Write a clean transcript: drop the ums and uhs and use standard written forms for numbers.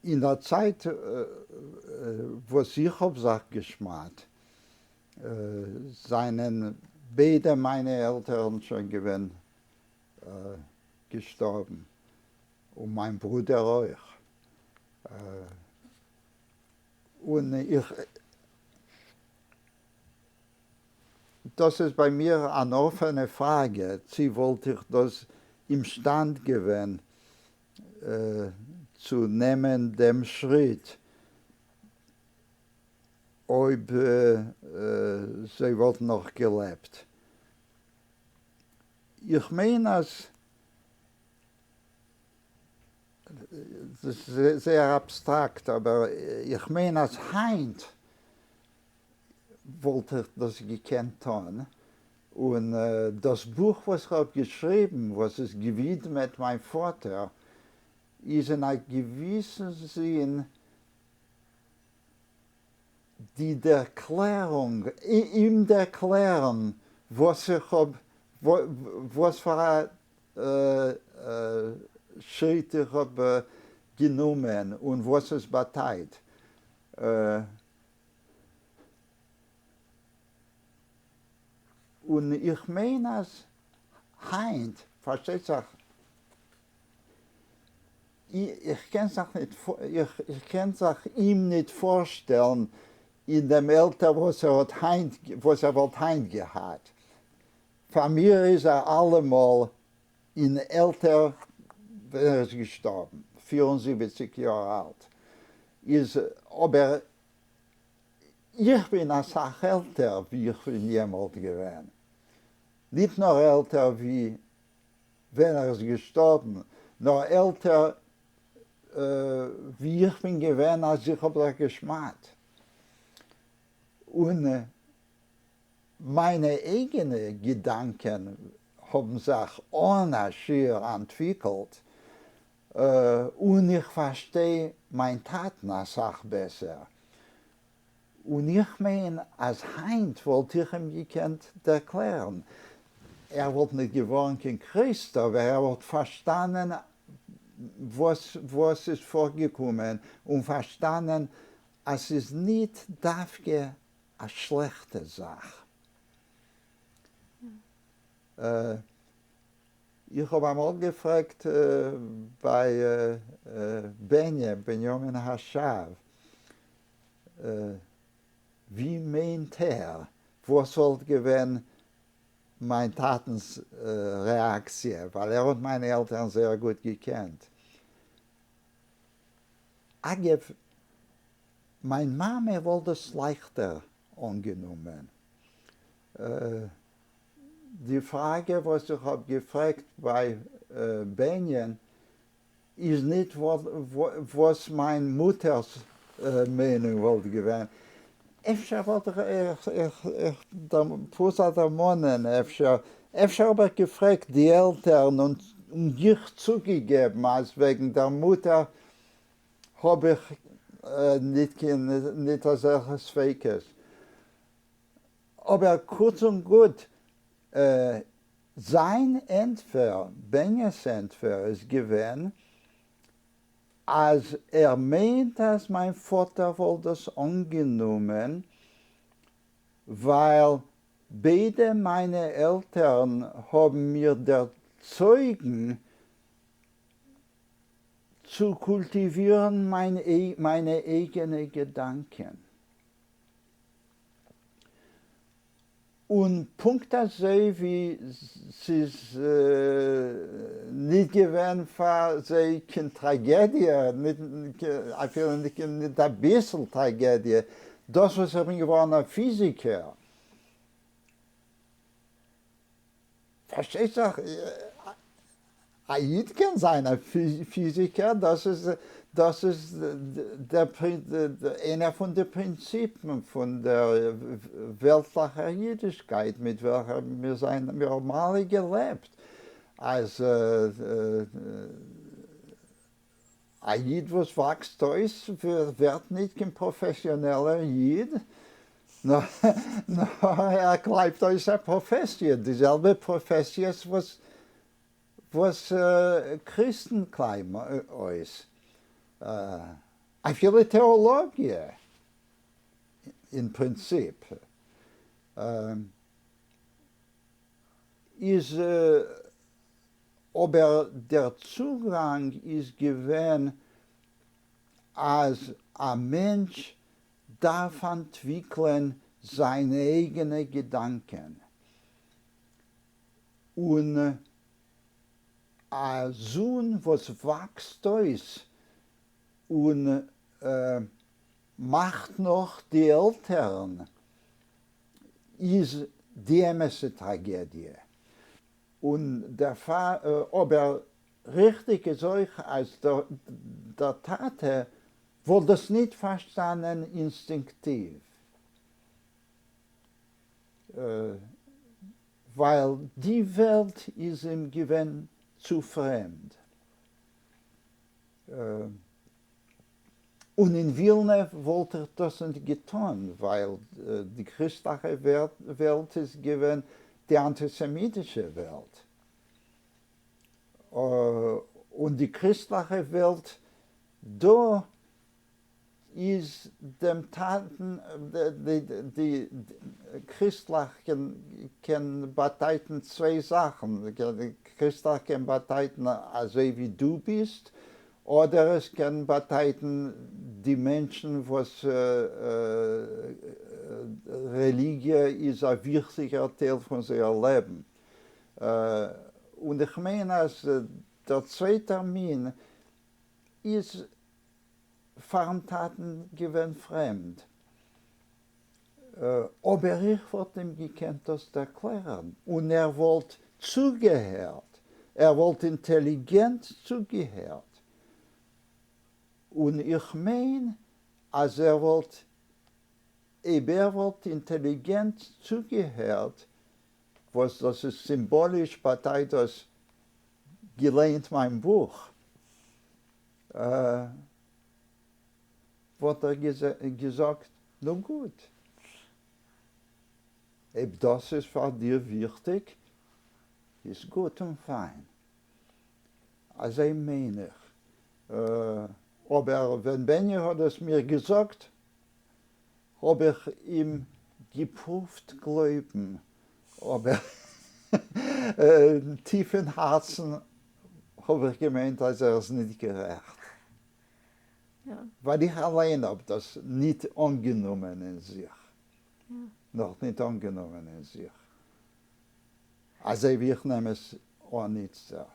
in der Zeit, wo ich auf Sache geschmarrt, seien beide meine Eltern schon gewesen, gestorben. Und mein Bruder auch. Und das ist bei mir eine offene Frage. Sie wollte ich das imstand gewesen, zu nehmen, den Schritt, ob sie wollten noch gelebt. Ich meine, das ist sehr abstrakt, aber ich meine, als Heint wollte ich das gekannt haben. Und das Buch, was ich habe geschrieben, was ist gewidmet meinem Vater, ist in einem gewissen Sinn die Erklärung, ihm erklären, was ich habe, was für Schritt ich habe genommen und was es bedeutet. Und ich meine es heint, versteht sich, ich kann es ihm nicht vorstellen, in dem Alter, was er heint gehabt. Für mich ist er allemal in Alter, er ist gestorben, 74 Jahre alt. Aber ich bin eine Sache älter, wie ich bin jemals gewesen. Nicht nur älter, wie wenn er ist gestorben, nur älter, wie ich bin gewesen, als ich habe geschmarrt. Und meine eigenen Gedanken haben sich ohne Schier entwickelt. Und ich verstehe meine Taten besser. Und ich meine, als Heint wollte ich ihm gekannt erklären. Er wollte nicht geworden kein Christ, aber er hat verstanden, was ist vorgekommen und verstanden, es ist nicht dafür eine schlechte Sache. Ich habe einmal gefragt bei Benjamin Hashav, wie meint er, was sollte gewesen meine Tatensreaktion, weil er hat meine Eltern sehr gut gekannt. Meine Mama wollte es leichter angenommen. Die Frage, was ich habe gefragt bei Benjamin, ist nicht, was meine Mutters Meinung wollte gewesen. Efter wollte ich der Pusat der Monnen, efter habe ich gefragt, die Eltern und dich zugegeben, als wegen der Mutter habe ich nicht als solches Fakes. Aber kurz und gut, sein Entfer, Benjas Entfer, ist gewesen, als meint, dass mein Vater wohl das angenommen, weil beide meine Eltern haben mir der Zeugen zu kultivieren meine eigenen Gedanken. Und Punkt das wie sie es nicht gewesen war, sei keine Tragödie, nicht ein bisschen Tragödie. Das, was ich bin geworden, ein Physiker. Verstehst du? Ein Jid kann sein, ein Physiker, das ist einer von den Prinzipien von der weltlichen Jüdischkeit, mit welcher wir haben alle gelebt. Als ein Jid, was wächst, wird nicht ein professioneller Jid, no, er bleibt als eine Profession, dieselbe Profession, was Christen kleimen uns. אפילו תיאולוגיה, in Prinzip, ist, aber der Zugang ist gewesen, als ein Mensch darf entwickeln seine eigenen Gedanken. Und ein Sohn, was wächst aus und macht noch die Eltern, ist die immense Tragödie. Und der aber richtig ist euch, als der Tate wurde das nicht verstanden instinktiv. Weil die Welt ist ihm gewesen zu fremd. Und in Wilna wollte er das nicht getan, weil die christliche Welt ist gewesen die antisemitische Welt. Und die christliche Welt, da ist dem Taten, die Christlichen können bedeuten zwei Sachen. Die Christlichen können bedeuten, also wie du bist, oder es können bedeuten, die Menschen, was Religion ist ein wichtiger Teil von ihrem Leben. Und ich meine, als der zweite Termin ist Taten gewesen fremd. Aber ich wollte ihm gekannt das erklären. Und er wollte zugehört. Er wollte intelligent zugehört. Und ich meine, als er wollte intelligent zugehört, was das ist symbolisch, bedeutet das gelehnt mein Buch. Wird er gesagt, nun gut. Ob das ist für dir wichtig, ist gut und fein. Also ich meine ich. Aber wenn Benny hat es mir gesagt, habe ich ihm geprüft glauben. Aber tief im Herzen habe ich gemeint, dass er es nicht gerecht. Ja. Weil ich allein habe das nicht angenommen in sich. Ja. Noch nicht angenommen in sich. Also ich nehme es auch nicht so.